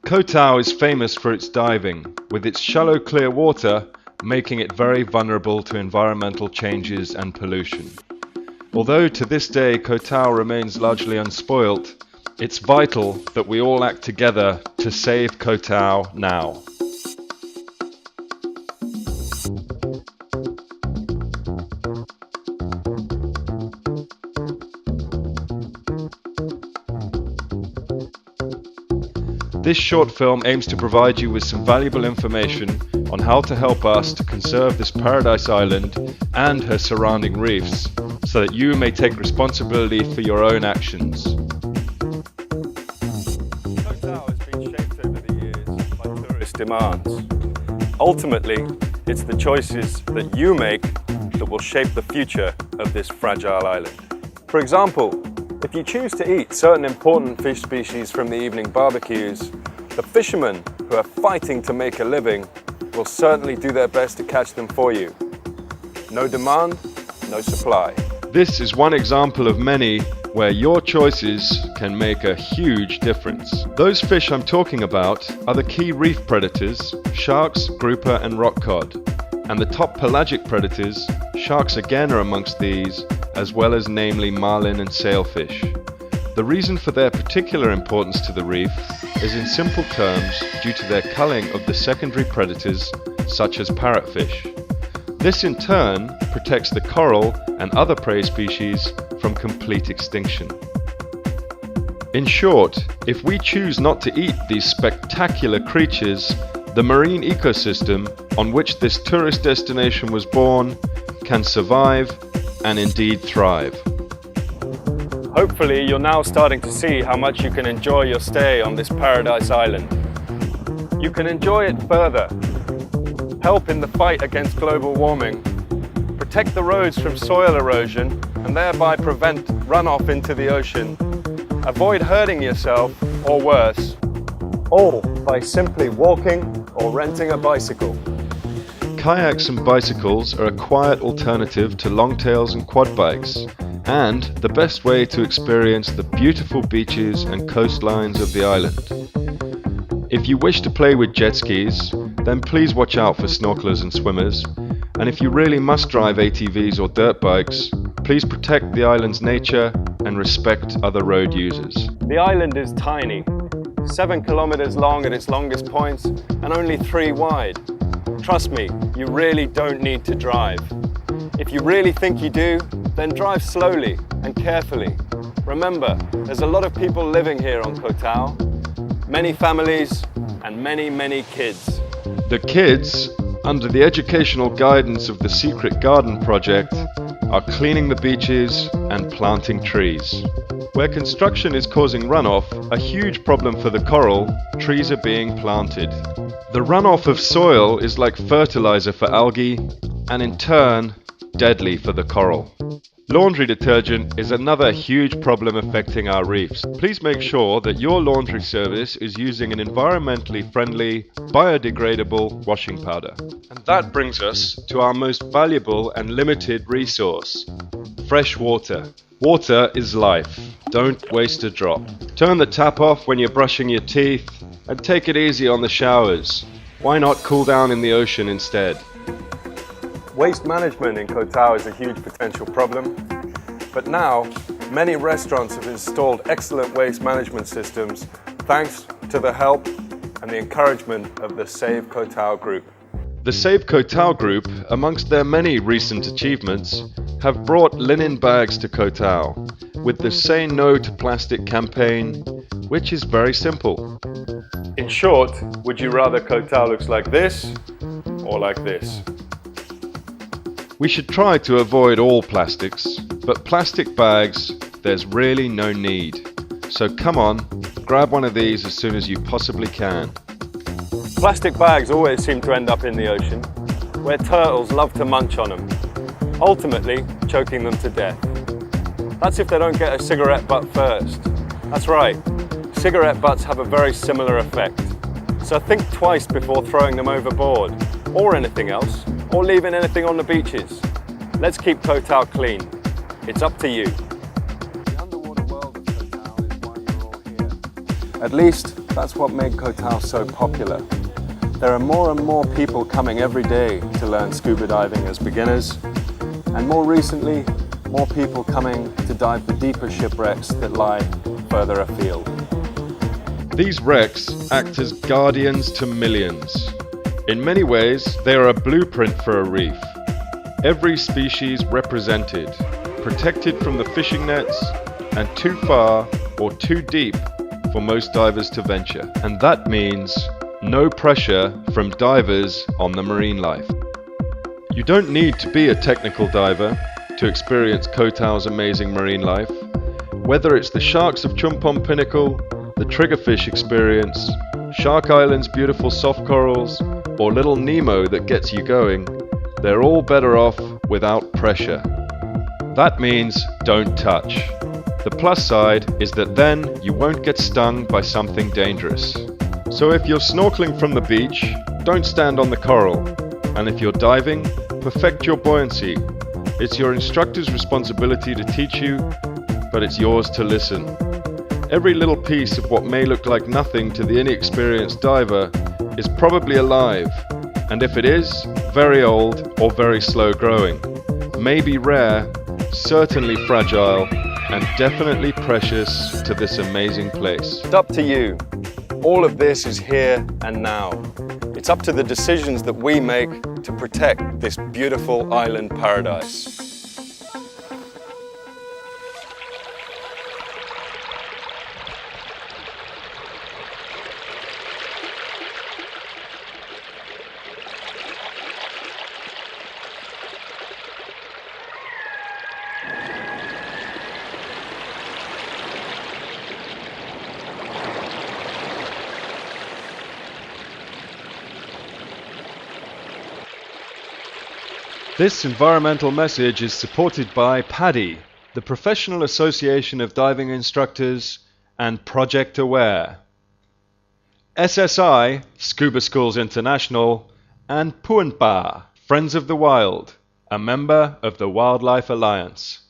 Koh Tao is famous for its diving, with its shallow clear water making it very vulnerable to environmental changes and pollution. Although to this day Koh Tao remains largely unspoilt, it's vital that we all act together to save Koh Tao now. This short film aims to provide you with some valuable information on how to help us to conserve this paradise island and her surrounding reefs, so that you may take responsibility for your own actions. Koh Tao has been shaped over the years by tourist demands. Ultimately, it's the choices that you make that will shape the future of this fragile island. For example, if you choose to eat certain important fish species from the evening barbecues, the fishermen who are fighting to make a living will certainly do their best to catch them for you. No demand, no supply. This is one example of many where your choices can make a huge difference. Those fish I'm talking about are the key reef predators, sharks, grouper and rock cod. And the top pelagic predators, sharks again are amongst these, as well as namely marlin and sailfish. The reason for their particular importance to the reef is in simple terms due to their culling of the secondary predators such as parrotfish. This in turn protects the coral and other prey species from complete extinction. In short, if we choose not to eat these spectacular creatures, the marine ecosystem on which this tourist destination was born can survive and indeed thrive. Hopefully, you're now starting to see how much you can enjoy your stay on this paradise island. You can enjoy it further, help in the fight against global warming, protect the roads from soil erosion and thereby prevent runoff into the ocean, avoid hurting yourself or worse, all by simply walking or renting a bicycle. Kayaks and bicycles are a quiet alternative to longtails and quad bikes, and the best way to experience the beautiful beaches and coastlines of the island. If you wish to play with jet skis, then please watch out for snorkelers and swimmers, and if you really must drive ATVs or dirt bikes, please protect the island's nature and respect other road users. The island is tiny, 7 kilometers long at its longest points and only 3 wide. Trust me, you really don't need to drive. If you really think you do, then drive slowly and carefully. Remember, there's a lot of people living here on Koh Tao, many families and many kids. The kids, under the educational guidance of the Secret Garden Project, are cleaning the beaches and planting trees. Where construction is causing runoff, a huge problem for the coral, trees are being planted. The runoff of soil is like fertilizer for algae, and in turn, deadly for the coral. Laundry detergent is another huge problem affecting our reefs. Please make sure that your laundry service is using an environmentally friendly, biodegradable washing powder. And that brings us to our most valuable and limited resource, fresh water. Water is life. Don't waste a drop. Turn the tap off when you're brushing your teeth and take it easy on the showers. Why not cool down in the ocean instead? Waste management in Koh Tao is a huge potential problem, but now many restaurants have installed excellent waste management systems thanks to the help and the encouragement of the Save Koh Tao group. The Save Koh Tao group, amongst their many recent achievements, have brought linen bags to Koh Tao with the Say No to Plastic campaign, which is very simple. In short, would you rather Koh Tao looks like this or like this? We should try to avoid all plastics, but plastic bags, there's really no need. So come on, grab one of these as soon as you possibly can. Plastic bags always seem to end up in the ocean, where turtles love to munch on them, ultimately choking them to death. That's if they don't get a cigarette butt first. That's right, cigarette butts have a very similar effect. So think twice before throwing them overboard, or anything else, or leaving anything on the beaches. Let's keep Koh Tao clean. It's up to you. The underwater world of Koh Tao is why you're all here. At least, that's what made Koh Tao so popular. There are more and more people coming every day to learn scuba diving as beginners, and more recently, more people coming to dive the deeper shipwrecks that lie further afield. These wrecks act as guardians to millions. In many ways, they are a blueprint for a reef. Every species represented, protected from the fishing nets, and too far or too deep for most divers to venture. And that means no pressure from divers on the marine life. You don't need to be a technical diver to experience Koh Tao's amazing marine life. Whether it's the sharks of Chumpon Pinnacle, the triggerfish experience, Shark Island's beautiful soft corals, or Little Nemo that gets you going, they're all better off without pressure. That means don't touch. The plus side is that then you won't get stung by something dangerous. So if you're snorkeling from the beach, don't stand on the coral. And if you're diving, perfect your buoyancy. It's your instructor's responsibility to teach you, but it's yours to listen. Every little piece of what may look like nothing to the inexperienced diver is probably alive, and if it is, very old or very slow growing. Maybe rare, certainly fragile, and definitely precious to this amazing place. It's up to you. All of this is here and now. It's up to the decisions that we make to protect this beautiful island paradise. This environmental message is supported by PADI, the Professional Association of Diving Instructors, and Project Aware, SSI, Scuba Schools International, and PUNPA, Friends of the Wild, a member of the Wildlife Alliance.